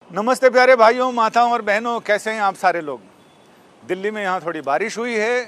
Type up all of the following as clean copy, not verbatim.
नमस्ते प्यारे भाइयों, माताओं और बहनों, कैसे हैं आप सारे लोग। दिल्ली में यहाँ थोड़ी बारिश हुई है,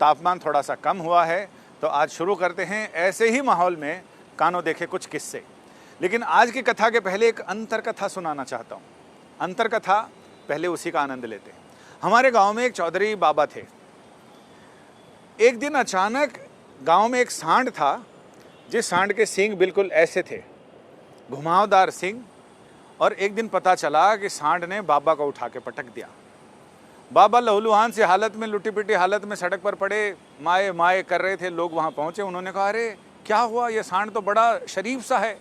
तापमान थोड़ा सा कम हुआ है, तो आज शुरू करते हैं ऐसे ही माहौल में कानों देखे कुछ किस्से। लेकिन आज की कथा के पहले एक अंतर कथा सुनाना चाहता हूँ। अंतर कथा पहले उसी का आनंद लेते हैं। हमारे गांव में एक चौधरी बाबा थे। एक दिन अचानक गांव में एक सांड था, जिस सांड के सींग बिल्कुल ऐसे थे, घुमावदार सींग। और एक दिन पता चला कि सांड ने बाबा को उठा के पटक दिया। बाबा लहूलुहान सी हालत में, लुटी पिटी हालत में सड़क पर पड़े, माए माए कर रहे थे। लोग वहां पहुंचे, उन्होंने कहा, अरे क्या हुआ, ये सांड तो बड़ा शरीफ सा है,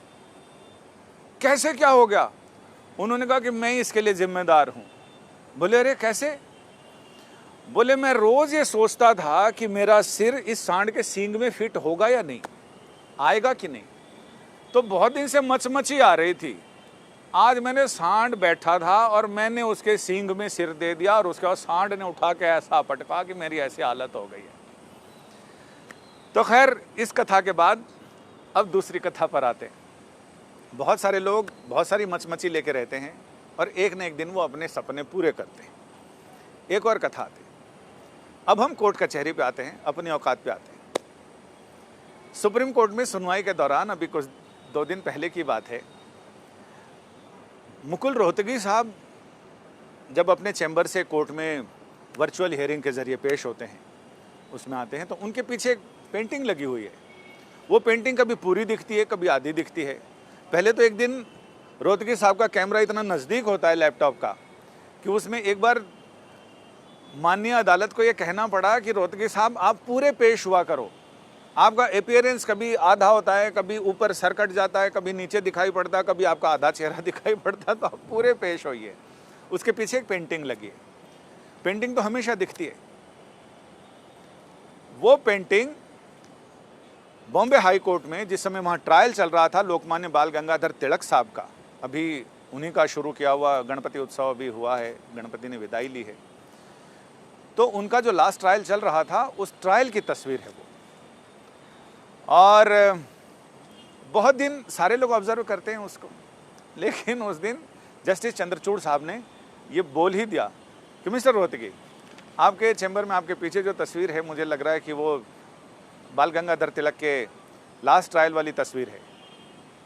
कैसे क्या हो गया। उन्होंने कहा कि मैं ही इसके लिए जिम्मेदार हूं। बोले अरे कैसे। बोले मैं रोज ये सोचता था कि मेरा सिर इस सांड के सींग में फिट होगा या नहीं, आएगा कि नहीं, तो बहुत दिन से मचमची आ रही थी। आज मैंने सांड बैठा था और मैंने उसके सींग में सिर दे दिया और उसके बाद सांड ने उठा के ऐसा पटका कि मेरी ऐसी हालत हो गई है। तो खैर, इस कथा के बाद अब दूसरी कथा पर आते हैं। बहुत सारे लोग बहुत सारी मचमची लेके रहते हैं और एक न एक दिन वो अपने सपने पूरे करते हैं। एक और कथा आती है। अब हम कोर्ट कचहरी पे आते हैं, अपनी औकात पे आते हैं। सुप्रीम कोर्ट में सुनवाई के दौरान, अभी कुछ 2 दिन पहले की बात है, मुकुल रोहतगी साहब जब अपने चैम्बर से कोर्ट में वर्चुअल हियरिंग के ज़रिए पेश होते हैं, उसमें आते हैं, तो उनके पीछे एक पेंटिंग लगी हुई है। वो पेंटिंग कभी पूरी दिखती है, कभी आधी दिखती है। पहले तो एक दिन रोहतगी साहब का कैमरा इतना नज़दीक होता है लैपटॉप का कि उसमें एक बार माननीय अदालत को ये कहना पड़ा कि रोहतगी साहब आप पूरे पेश हुआ करो। आपका अपीयरेंस कभी आधा होता है, कभी ऊपर सर कट जाता है, कभी नीचे दिखाई पड़ता है, कभी आपका आधा चेहरा दिखाई पड़ता है, तो आप पूरे पेश होइए। उसके पीछे एक पेंटिंग लगी है। पेंटिंग तो हमेशा दिखती है। वो पेंटिंग बॉम्बे हाई कोर्ट में जिस समय वहाँ ट्रायल चल रहा था लोकमान्य बाल गंगाधर तिलक साहब का, अभी उन्हीं का शुरू किया हुआ गणपति उत्सव अभी हुआ है, गणपति ने विदाई ली है, तो उनका जो लास्ट ट्रायल चल रहा था उस ट्रायल की तस्वीर है वो। और बहुत दिन सारे लोग ऑब्जर्व करते हैं उसको, लेकिन उस दिन जस्टिस चंद्रचूड़ साहब ने ये बोल ही दिया कि मिस्टर रोहतगी, आपके चैम्बर में आपके पीछे जो तस्वीर है, मुझे लग रहा है कि वो बाल गंगाधर तिलक के लास्ट ट्रायल वाली तस्वीर है,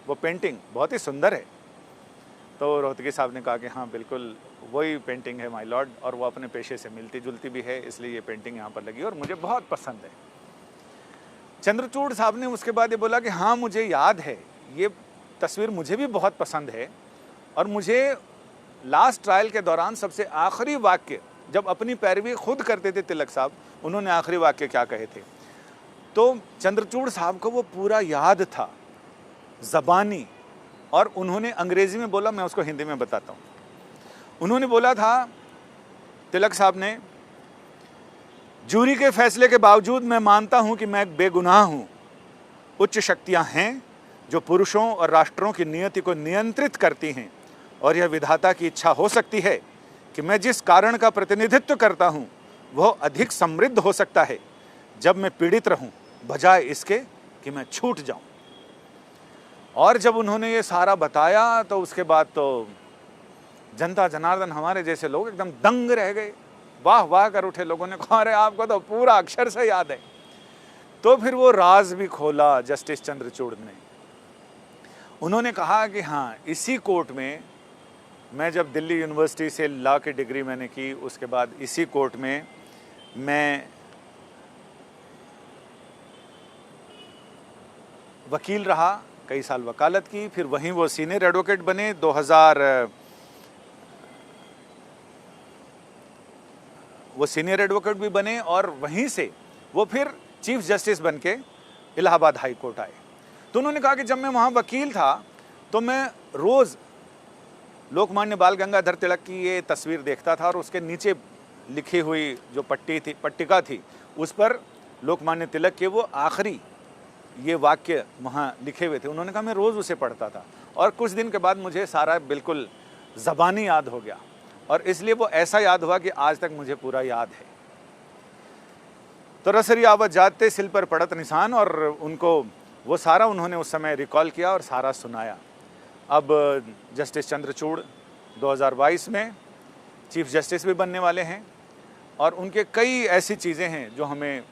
वो पेंटिंग बहुत ही सुंदर है। तो रोहतगी साहब ने कहा कि हाँ बिल्कुल वही पेंटिंग है माय लॉर्ड, और वो अपने पेशे से मिलती जुलती भी है, इसलिए ये पेंटिंग यहाँ पर लगी और मुझे बहुत पसंद है। चंद्रचूड़ साहब ने उसके बाद ये बोला कि हाँ मुझे याद है, ये तस्वीर मुझे भी बहुत पसंद है, और मुझे लास्ट ट्रायल के दौरान सबसे आखिरी वाक्य, जब अपनी पैरवी खुद करते थे तिलक साहब, उन्होंने आखिरी वाक्य क्या कहे थे, तो चंद्रचूड़ साहब को वो पूरा याद था ज़बानी, और उन्होंने अंग्रेजी में बोला, मैं उसको हिंदी में बताता हूँ। उन्होंने बोला था, तिलक साहब ने, जूरी के फैसले के बावजूद मैं मानता हूं कि मैं बेगुनाह हूं। उच्च शक्तियां हैं जो पुरुषों और राष्ट्रों की नियति को नियंत्रित करती हैं, और यह विधाता की इच्छा हो सकती है कि मैं जिस कारण का प्रतिनिधित्व करता हूं वह अधिक समृद्ध हो सकता है जब मैं पीड़ित रहूं, बजाय इसके कि मैं छूट जाऊं। और जब उन्होंने ये सारा बताया तो उसके बाद तो जनता जनार्दन, हमारे जैसे लोग एकदम दंग रह गए, वाह वाह कर उठे। लोगों ने कहा अरे आपको तो पूरा अक्षर से याद है। तो फिर वो राज भी खोला जस्टिस चंद्रचूड़ ने। उन्होंने कहा कि हाँ, इसी कोर्ट में मैं जब दिल्ली यूनिवर्सिटी से लॉ की डिग्री मैंने की, उसके बाद इसी कोर्ट में मैं वकील रहा, कई साल वकालत की, फिर वहीं वो सीनियर एडवोकेट बने। 2000 वो सीनियर एडवोकेट भी बने, और वहीं से वो फिर चीफ जस्टिस बन के इलाहाबाद हाई कोर्ट आए। तो उन्होंने कहा कि जब मैं वहाँ वकील था तो मैं रोज़ लोकमान्य बाल गंगाधर तिलक की ये तस्वीर देखता था, और उसके नीचे लिखी हुई जो पट्टिका थी, उस पर लोकमान्य तिलक के वो आखिरी ये वाक्य वहाँ लिखे हुए थे। उन्होंने कहा मैं रोज़ उसे पढ़ता था, और कुछ दिन के बाद मुझे सारा बिल्कुल ज़बानी याद हो गया, और इसलिए वो ऐसा याद हुआ कि आज तक मुझे पूरा याद है। तो रसरी आवत जाते सिल पर पड़त निशान, और उनको वो सारा उन्होंने उस समय रिकॉल किया और सारा सुनाया। अब जस्टिस चंद्रचूड़ 2022 में चीफ जस्टिस भी बनने वाले हैं और उनके कई ऐसी चीज़ें हैं जो हमें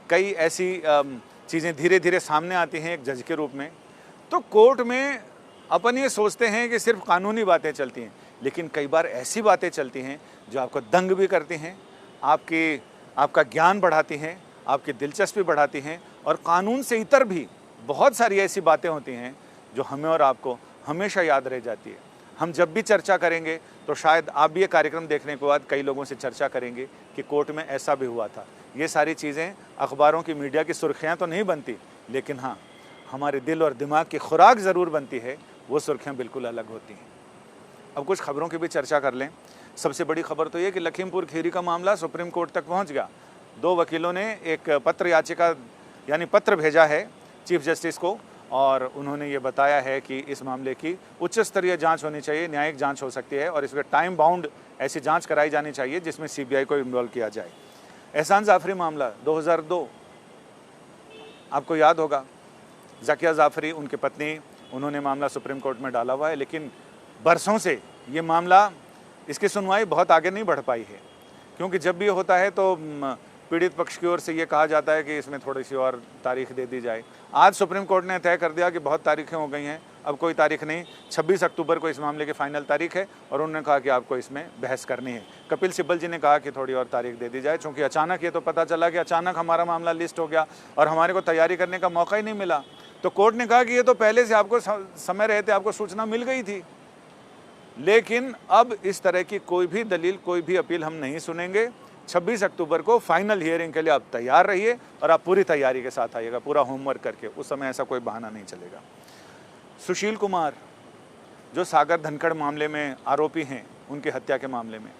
कई ऐसी चीज़ें धीरे धीरे सामने आती हैं एक जज के रूप में। तो कोर्ट में अपन ये सोचते हैं कि सिर्फ कानूनी बातें चलती हैं, लेकिन कई बार ऐसी बातें चलती हैं जो आपको दंग भी करती हैं, आपका ज्ञान बढ़ाती हैं, आपकी दिलचस्पी बढ़ाती हैं और कानून से इतर भी बहुत सारी ऐसी बातें होती हैं जो हमें और आपको हमेशा याद रह जाती है। हम जब भी चर्चा करेंगे तो शायद आप भी ये कार्यक्रम देखने के बाद कई लोगों से चर्चा करेंगे कि कोर्ट में ऐसा भी हुआ था। ये सारी चीज़ें अखबारों की, मीडिया की सुर्खियाँ तो नहीं बनती, लेकिन हाँ, हमारे दिल और दिमाग की खुराक ज़रूर बनती है, वो सुर्खियाँ बिल्कुल अलग होती हैं। अब कुछ खबरों की भी चर्चा कर लें। सबसे बड़ी खबर तो ये कि लखीमपुर खीरी का मामला सुप्रीम कोर्ट तक पहुँच गया। 2 वकीलों ने एक पत्र याचिका यानी पत्र भेजा है चीफ जस्टिस को और उन्होंने ये बताया है कि इस मामले की उच्च स्तरीय जांच होनी चाहिए, न्यायिक जांच हो सकती है और इसमें टाइम बाउंड ऐसी जांच कराई जानी चाहिए जिसमें सीबीआई को इन्वॉल्व किया जाए। एहसान जाफरी मामला 2002, आपको याद होगा, ज़किया जाफरी उनकी पत्नी, उन्होंने मामला सुप्रीम कोर्ट में डाला हुआ है, लेकिन बरसों से ये मामला, इसकी सुनवाई बहुत आगे नहीं बढ़ पाई है, क्योंकि जब भी होता है तो पीड़ित पक्ष की ओर से ये कहा जाता है कि इसमें थोड़ी सी और तारीख दे दी जाए। आज सुप्रीम कोर्ट ने तय कर दिया कि बहुत तारीखें हो गई हैं, अब कोई तारीख नहीं, 26 अक्टूबर को इस मामले की फाइनल तारीख है और उन्होंने कहा कि आपको इसमें बहस करनी है। कपिल सिब्बल जी ने कहा कि थोड़ी और तारीख दे दी जाए, चूँकि अचानक ये तो पता चला कि अचानक हमारा मामला लिस्ट हो गया और हमारे को तैयारी करने का मौका ही नहीं मिला। तो कोर्ट ने कहा कि ये तो पहले से आपको समय रहते आपको सूचना मिल गई थी, लेकिन अब इस तरह की कोई भी दलील, कोई भी अपील हम नहीं सुनेंगे। 26 अक्टूबर को फाइनल हियरिंग के लिए आप तैयार रहिए और आप पूरी तैयारी के साथ आइएगा, पूरा होमवर्क करके। उस समय ऐसा कोई बहाना नहीं चलेगा। सुशील कुमार जो सागर धनखड़ मामले में आरोपी हैं, उनकी हत्या के मामले में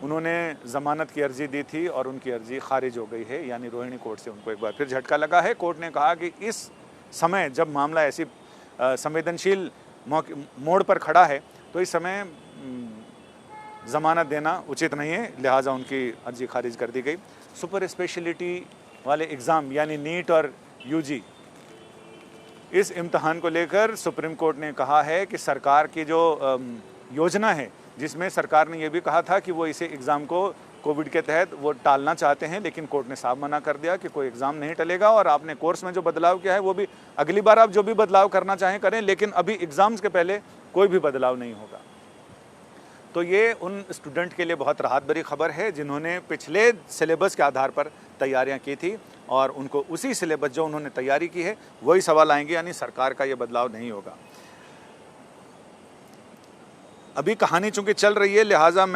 उन्होंने ज़मानत की अर्जी दी थी और उनकी अर्जी खारिज हो गई है, यानी रोहिणी कोर्ट से उनको एक बार फिर झटका लगा है। कोर्ट ने कहा कि इस समय जब मामला ऐसी संवेदनशील मोड़ पर खड़ा है तो इस समय ज़मानत देना उचित नहीं है, लिहाजा उनकी अर्जी खारिज कर दी गई। सुपर स्पेशलिटी वाले एग्ज़ाम यानी नीट और यूजी, इस इम्तहान को लेकर सुप्रीम कोर्ट ने कहा है कि सरकार की जो योजना है, जिसमें सरकार ने यह भी कहा था कि वो इसे एग्ज़ाम को कोविड के तहत वो टालना चाहते हैं, लेकिन कोर्ट ने साफ मना कर दिया कि कोई एग्ज़ाम नहीं टलेगा और आपने कोर्स में जो बदलाव किया है वो भी अगली बार आप जो भी बदलाव करना चाहें करें, लेकिन अभी एग्ज़ाम्स के पहले कोई भी बदलाव नहीं होगा। तो ये उन स्टूडेंट के लिए बहुत राहत भरी खबर है जिन्होंने पिछले सिलेबस के आधार पर तैयारियां की थी और उनको उसी सिलेबस जो उन्होंने तैयारी की है वही सवाल आएंगे, यानी सरकार का ये बदलाव नहीं होगा। अभी कहानी चूँकि चल रही है, लिहाजा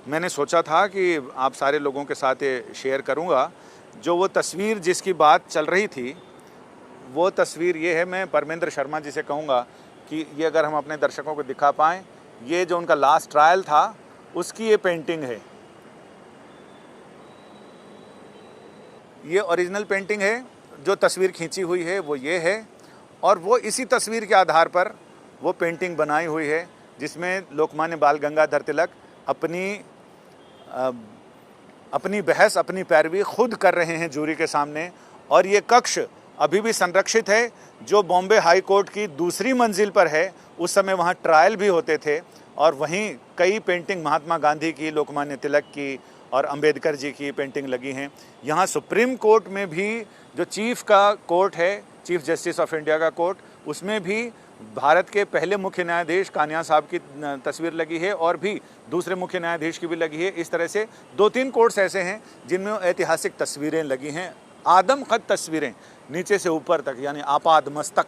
मैंने सोचा था कि आप सारे लोगों के साथ ये शेयर करूँगा। जो वो तस्वीर जिसकी बात चल रही थी, वो तस्वीर ये है। मैं परमेंद्र शर्मा जी से कहूँगा कि ये अगर हम अपने दर्शकों को दिखा पाएँ, ये जो उनका लास्ट ट्रायल था उसकी ये पेंटिंग है। ये ओरिजिनल पेंटिंग है, जो तस्वीर खींची हुई है वो ये है और वो इसी तस्वीर के आधार पर वो पेंटिंग बनाई हुई है जिसमें लोकमान्य बाल गंगाधर तिलक अपनी बहस, अपनी पैरवी खुद कर रहे हैं जूरी के सामने। और ये कक्ष अभी भी संरक्षित है जो बॉम्बे हाई कोर्ट की दूसरी मंजिल पर है। उस समय वहाँ ट्रायल भी होते थे और वहीं कई पेंटिंग महात्मा गांधी की, लोकमान्य तिलक की और अंबेडकर जी की पेंटिंग लगी हैं। यहाँ सुप्रीम कोर्ट में भी जो चीफ का कोर्ट है, चीफ जस्टिस ऑफ इंडिया का कोर्ट, उसमें भी भारत के पहले मुख्य न्यायाधीश कान्या साहब की तस्वीर लगी है और भी दूसरे मुख्य न्यायाधीश की भी लगी है। इस तरह से 2-3 कोर्ट्स ऐसे हैं जिनमें ऐतिहासिक तस्वीरें लगी हैं, आदमकद तस्वीरें नीचे से ऊपर तक, यानी आपाद मस्तक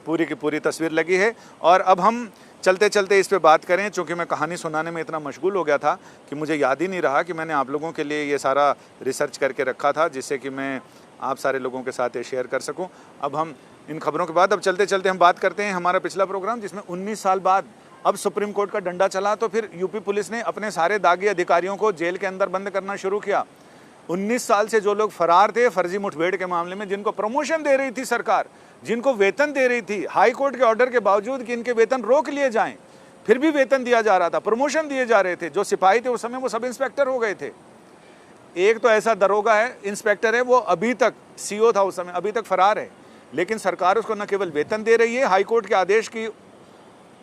पूरी की पूरी तस्वीर लगी है। और अब हम चलते चलते इस पे बात करें, चूँकि मैं कहानी सुनाने में इतना मशगूल हो गया था कि मुझे याद ही नहीं रहा कि मैंने आप लोगों के लिए ये सारा रिसर्च करके रखा था जिससे कि मैं आप सारे लोगों के साथ ये शेयर कर सकूं। अब हम इन खबरों के बाद अब चलते चलते हम बात करते हैं हमारा पिछला प्रोग्राम, जिसमें 19 साल बाद अब सुप्रीम कोर्ट का डंडा चला तो फिर यूपी पुलिस ने अपने सारे दागी अधिकारियों को जेल के अंदर बंद करना शुरू किया। 19 साल से जो लोग फरार थे फर्जी मुठभेड़ के मामले में, जिनको प्रमोशन दे रही थी सरकार, जिनको वेतन दे रही थी, हाई कोर्ट के ऑर्डर के बावजूद कि इनके वेतन रोक लिए जाएं, फिर भी वेतन दिया जा रहा था, प्रमोशन दिए जा रहे थे। जो सिपाही थे उस समय वो सब इंस्पेक्टर हो गए थे। एक तो ऐसा दरोगा है, इंस्पेक्टर है, वो अभी तक सीओ था उस समय, अभी तक फरार है, लेकिन सरकार उसको न केवल वेतन दे रही है, हाई कोर्ट के आदेश की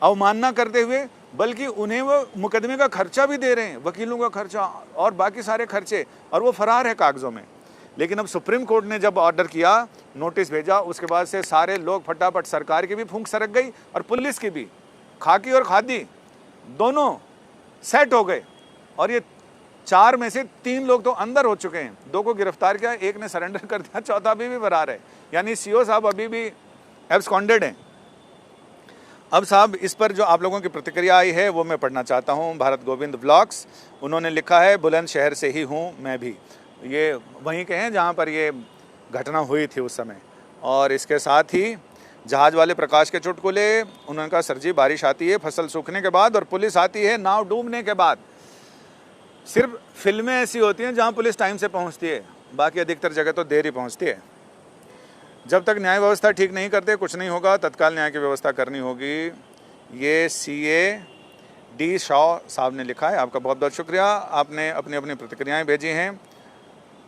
अवमानना करते हुए, बल्कि उन्हें वो मुकदमे का खर्चा भी दे रहे हैं, वकीलों का खर्चा और बाकी सारे खर्चे, और वो फरार है कागज़ों में। लेकिन अब सुप्रीम कोर्ट ने जब ऑर्डर किया, नोटिस भेजा, उसके बाद से सारे लोग फटाफट, सरकार की भी फूंक सरक गई और पुलिस की भी, खाकी और खादी दोनों सेट हो गए। और ये 4 में से 3 लोग तो अंदर हो चुके हैं, 2 को गिरफ्तार किया, 1 ने सरेंडर कर दिया, चौथा अभी भी फरार है। यानी सीओ साहब अभी भी एब्सकॉन्डेड हैं। अब साहब, इस पर जो आप लोगों की प्रतिक्रिया आई है वो मैं पढ़ना चाहता हूँ। भारत गोविंद ब्लॉग्स, उन्होंने लिखा है, बुलंदशहर से ही हूँ मैं भी। ये वहीं के हैं जहाँ पर ये घटना हुई थी उस समय। और इसके साथ ही जहाज़ वाले प्रकाश के चुटकुले, उन्होंने कहा, सर जी बारिश आती है फसल सूखने के बाद और पुलिस आती है नाव डूबने के बाद। सिर्फ फिल्में ऐसी होती हैं जहाँ पुलिस टाइम से पहुँचती है, बाकी अधिकतर जगह तो देर ही पहुँचती है। जब तक न्याय व्यवस्था ठीक नहीं करते कुछ नहीं होगा, तत्काल न्याय की व्यवस्था करनी होगी। ये CA D शॉ साहब ने लिखा है। आपका बहुत बहुत शुक्रिया, आपने अपनी अपनी प्रतिक्रियाएं भेजी हैं।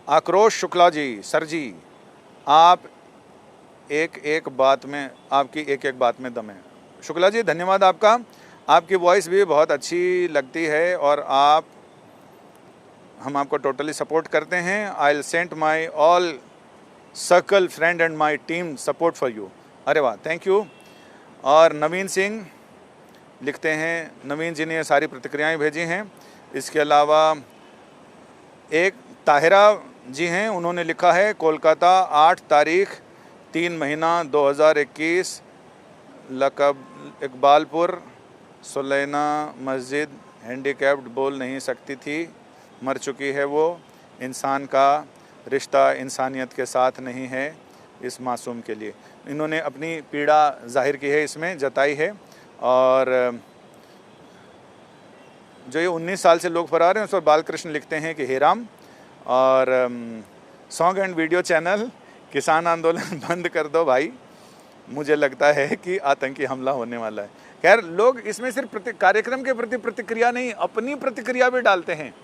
आक्रोश शुक्ला जी, सर जी आप आपकी एक एक बात में दम है। शुक्ला जी धन्यवाद आपका, आपकी वॉइस भी बहुत अच्छी लगती है और हम आपको टोटली सपोर्ट करते हैं। I will send my all circle friend and my team support for you. अरे वाह, थैंक यू। और नवीन सिंह लिखते हैं, नवीन जी ने ये सारी प्रतिक्रियाएं भेजी हैं। इसके अलावा एक ताहिरा जी हैं, उन्होंने लिखा है, कोलकाता 8 तारीख 3 महीना 2021, लकब इकबालपुर, सुलैना मस्जिद, हैंडीकैप्ड, बोल नहीं सकती थी, मर चुकी है वो। इंसान का रिश्ता इंसानियत के साथ नहीं है इस मासूम के लिए। इन्होंने अपनी पीड़ा जाहिर की है, इसमें जताई है। और जो ये 19 साल से लोग फरार हैं, उस पर बालकृष्ण लिखते हैं कि हे राम, और सॉन्ग एंड वीडियो चैनल, किसान आंदोलन बंद कर दो भाई, मुझे लगता है कि आतंकी हमला होने वाला है। खैर, लोग इसमें सिर्फ कार्यक्रम के प्रति प्रतिक्रिया नहीं, अपनी प्रतिक्रिया भी डालते हैं।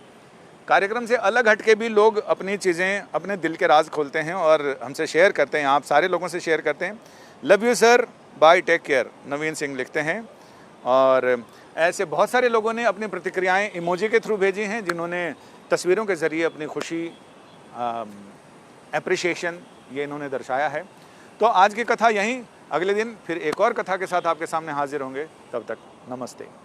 कार्यक्रम से अलग हटके भी लोग अपनी चीज़ें, अपने दिल के राज खोलते हैं और हमसे शेयर करते हैं, आप सारे लोगों से शेयर करते हैं। Love you sir, bye, take care, Naveen Singh लिखते हैं। और ऐसे बहुत सारे लोगों ने अपनी प्रतिक्रियाएं इमोजी के थ्रू भेजी हैं, जिन्होंने तस्वीरों के ज़रिए अपनी खुशी, एप्रिशिएशन, ये इन्होंने दर्शाया है। तो आज की कथा यहीं, अगले दिन फिर एक और कथा के साथ आपके सामने हाजिर होंगे। तब तक नमस्ते।